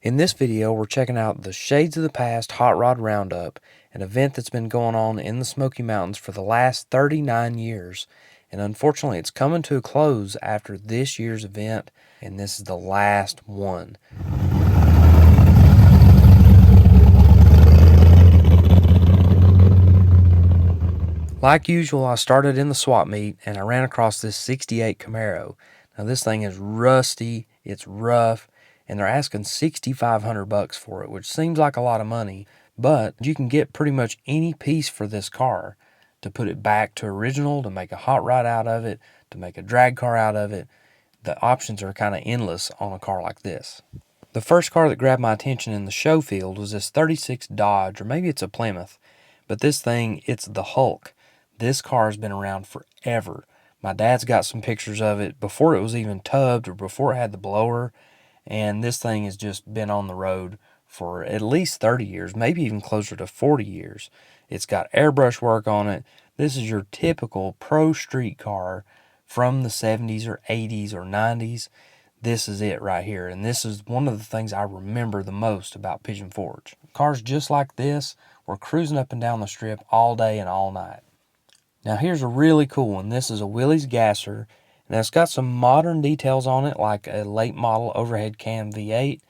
In this video, we're checking out the Shades of the Past Hot Rod Roundup, an event that's been going on in the Smoky Mountains for the last 39 years. And unfortunately, it's coming to a close after this year's event, and this is the last one. Like usual, I started in the swap meet, and I ran across this 68 Camaro. Now this thing is rusty, it's rough, and they're asking $6,500 for it, which seems like a lot of money, but you can get pretty much any piece for this car to put it back to original, to make a hot rod out of it, to make a drag car out of it. The options are kind of endless on a car like this. The first car that grabbed my attention in the show field was this 36 Dodge, or maybe it's a Plymouth, but this thing, it's the Hulk. This car has been around forever. My dad's got some pictures of it before it was even tubbed or before it had the blower, and this thing has just been on the road for at least 30 years, maybe even closer to 40 years. It's got airbrush work on it. This is your typical pro street car from the 70s or 80s or 90s. This is it right here, and this is one of the things I remember the most about Pigeon Forge. Cars just like this were cruising up and down the strip all day and all night. Now here's a really cool one. This is a Willy's gasser, and it's got some modern details on it like a late model overhead cam V8,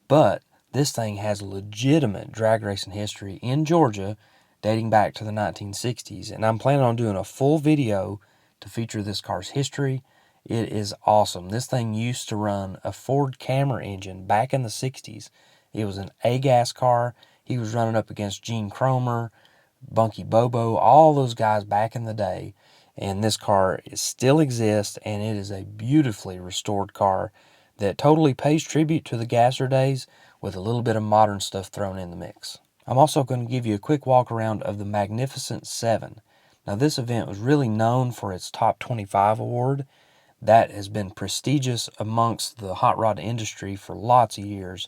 but this thing has legitimate drag racing history in Georgia dating back to the 1960s, and I'm planning on doing a full video to feature this car's history. It is awesome. This thing used to run a Ford Camaro engine back in the 60s. It was an A-gas car. He was running up against Gene Cromer, Bunky Bobo, all those guys back in the day, and this car still exists, and it is a beautifully restored car that totally pays tribute to the gasser days with a little bit of modern stuff thrown in the mix. I'm also going to give you a quick walk around of the Magnificent 7. Now this event was really known for its Top 25 award. That has been prestigious amongst the hot rod industry for lots of years,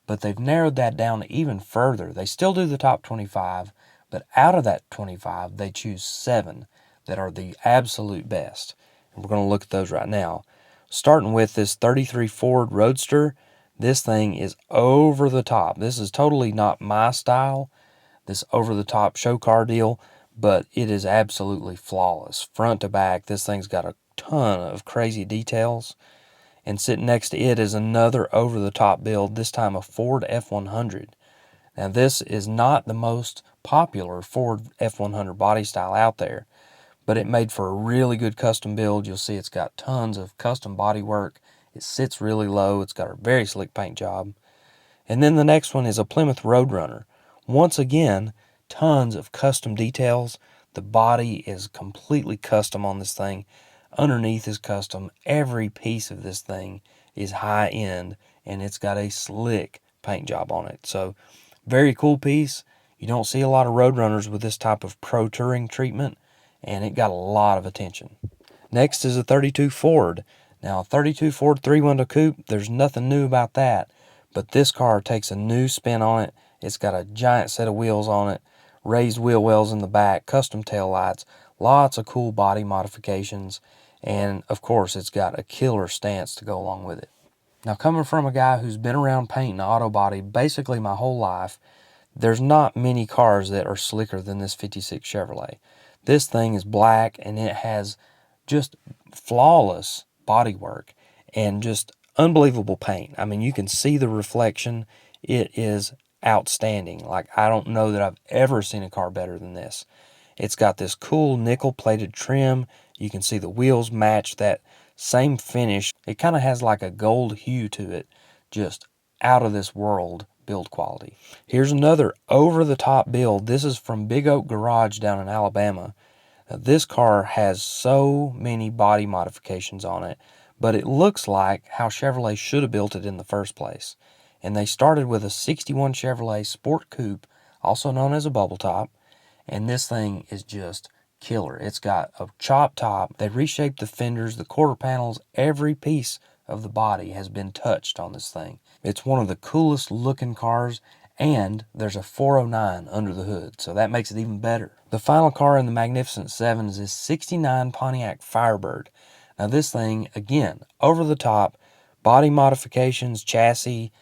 but they've narrowed that down even further. They still do the Top 25, but out of that 25, they choose 7 that are the absolute best. And we're going to look at those right now. Starting with this 33 Ford Roadster, this thing is over the top. This is totally not my style, this over-the-top show car deal, but it is absolutely flawless. Front to back, this thing's got a ton of crazy details. And sitting next to it is another over-the-top build, this time a Ford F100. Now this is not the most popular Ford F100 body style out there, but it made for a really good custom build. You'll see it's got tons of custom body work. It sits really low. It's got a very slick paint job. And then the next one is a Plymouth Roadrunner. Once again, tons of custom details. The body is completely custom on this thing. Underneath is custom. Every piece of this thing is high end, and it's got a slick paint job on it. So very cool piece. You don't see a lot of Roadrunners with this type of pro touring treatment, and it got a lot of attention. Next is a 32 Ford. Now, a 32 Ford 3-window coupe, there's nothing new about that, but this car takes a new spin on it. It's got a giant set of wheels on it, raised wheel wells in the back, custom tail lights, lots of cool body modifications, and of course, it's got a killer stance to go along with it. Now, coming from a guy who's been around painting auto body basically my whole life, there's not many cars that are slicker than this 56 Chevrolet. This thing is black, and it has just flawless bodywork and just unbelievable paint. I mean, you can see the reflection. It is outstanding. Like, I don't know that I've ever seen a car better than this. It's got this cool nickel-plated trim. You can see the wheels match that same finish. It kind of has like a gold hue to it. Just out of this world build quality. Here's another over-the-top build. This is from Big Oak Garage down in Alabama. Now, this car has so many body modifications on it, but it looks like how Chevrolet should have built it in the first place. And they started with a 61 Chevrolet Sport Coupe, also known as a bubble top, and this thing is just killer. It's got a chop top. They reshaped the fenders, the quarter panels, every piece of the body has been touched on this thing. It's one of the coolest looking cars, and there's a 409 under the hood, so that makes it even better. The final car in the Magnificent 7 is this 69 Pontiac Firebird. Now this thing, again, over the top, body modifications, chassis.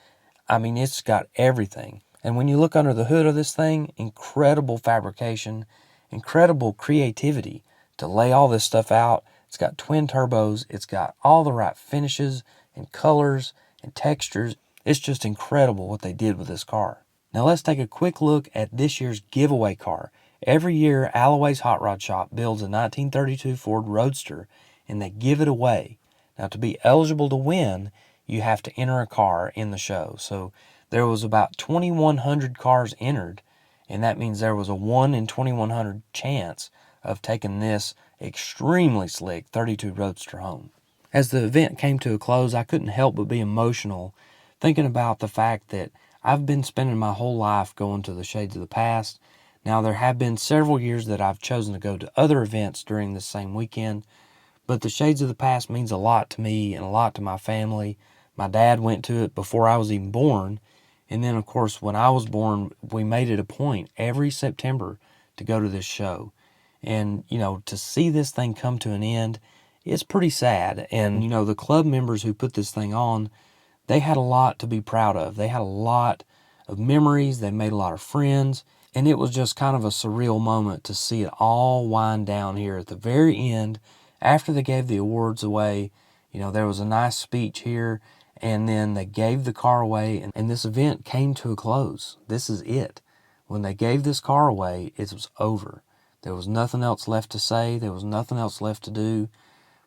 I mean, it's got everything. And when you look under the hood of this thing, incredible fabrication, incredible creativity to lay all this stuff out. It's got twin turbos. It's got all the right finishes and colors and textures. It's just incredible what they did with this car. Now let's take a quick look at this year's giveaway car. Every year, Alloway's Hot Rod Shop builds a 1932 Ford Roadster, and they give it away. Now, to be eligible to win, you have to enter a car in the show. So there was about 2,100 cars entered, and that means there was a 1 in 2,100 chance of taking this extremely slick 32 Roadster home. As the event came to a close, I couldn't help but be emotional thinking about the fact that I've been spending my whole life going to the Shades of the Past. Now, there have been several years that I've chosen to go to other events during this same weekend, but the Shades of the Past means a lot to me and a lot to my family. My dad went to it before I was even born, and then, of course, when I was born, we made it a point every September to go to this show. And, to see this thing come to an end, it's pretty sad. And, the club members who put this thing on, they had a lot to be proud of. They had a lot of memories. They made a lot of friends. And it was just kind of a surreal moment to see it all wind down here at the very end. After they gave the awards away, there was a nice speech here. And then they gave the car away. And this event came to a close. This is it. When they gave this car away, it was over. There was nothing else left to say. There was nothing else left to do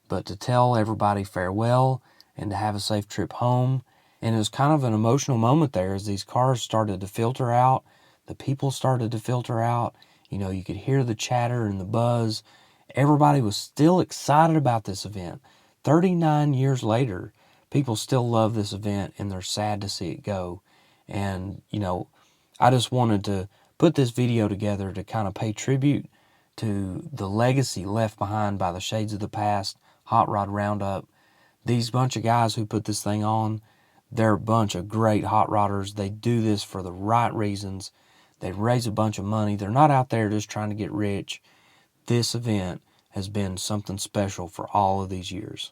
but to tell everybody farewell and to have a safe trip home. And it was kind of an emotional moment there as these cars started to filter out. The people started to filter out. You could hear the chatter and the buzz. Everybody was still excited about this event. 39 years later, people still love this event and they're sad to see it go. And, I just wanted to put this video together to kind of pay tribute to the legacy left behind by the Shades of the Past Hot Rod Roundup. These bunch of guys who put this thing on, they're a bunch of great hot rodders. They do this for the right reasons. They raise a bunch of money. They're not out there just trying to get rich. This event has been something special for all of these years.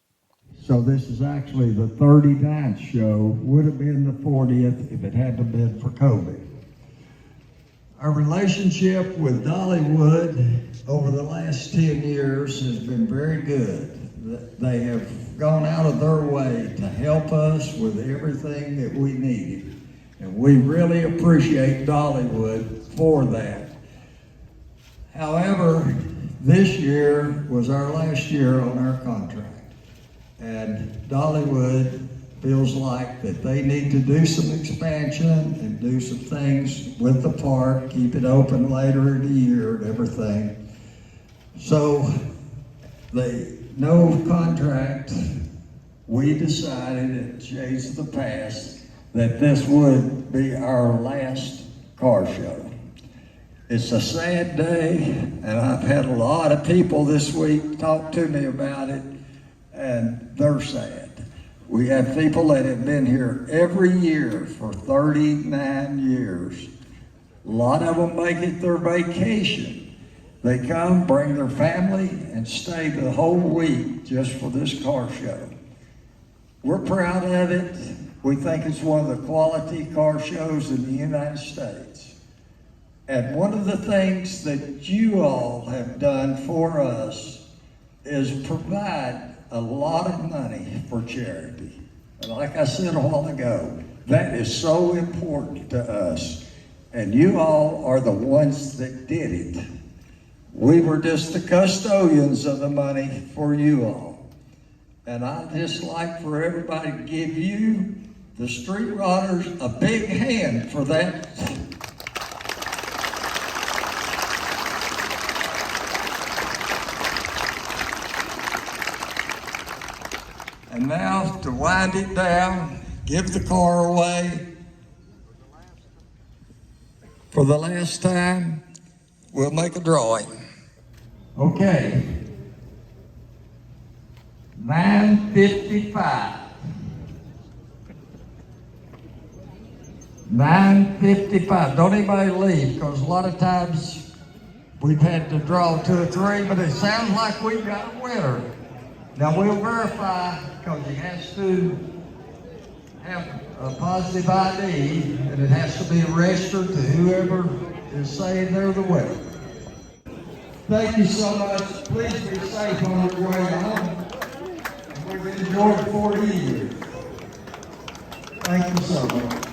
So this is actually the 39th show. Would have been the 40th if it hadn't been for COVID. Our relationship with Dollywood over the last 10 years has been very good. They have gone out of their way to help us with everything that we needed. And we really appreciate Dollywood for that. However, this year was our last year on our contract. And Dollywood feels like that they need to do some expansion and do some things with the park, keep it open later in the year and everything. So no contract, we decided at Shades of the Past that this would be our last car show. It's a sad day, and I've had a lot of people this week talk to me about it, and they're sad. We have people that have been here every year for 39 years. A lot of them make it their vacation. They come, bring their family, and stay the whole week just for this car show. We're proud of it. We think it's one of the quality car shows in the United States. And one of the things that you all have done for us is provide a lot of money for charity. And like I said a while ago, that is so important to us. And you all are the ones that did it. We were just the custodians of the money for you all. And I'd just like for everybody to give you, the Street Rodders, a big hand for that. And now to wind it down, give the car away. For the last time, we'll make a drawing. Okay. 955. 955. Don't anybody leave, because a lot of times we've had to draw 2 or 3, but it sounds like we've got a winner. Now we'll verify, because he has to have a positive ID, and it has to be registered to whoever is saying they're the winner. Thank you so much. Please be safe on your way home. We've enjoyed 40 years. Thank you so much.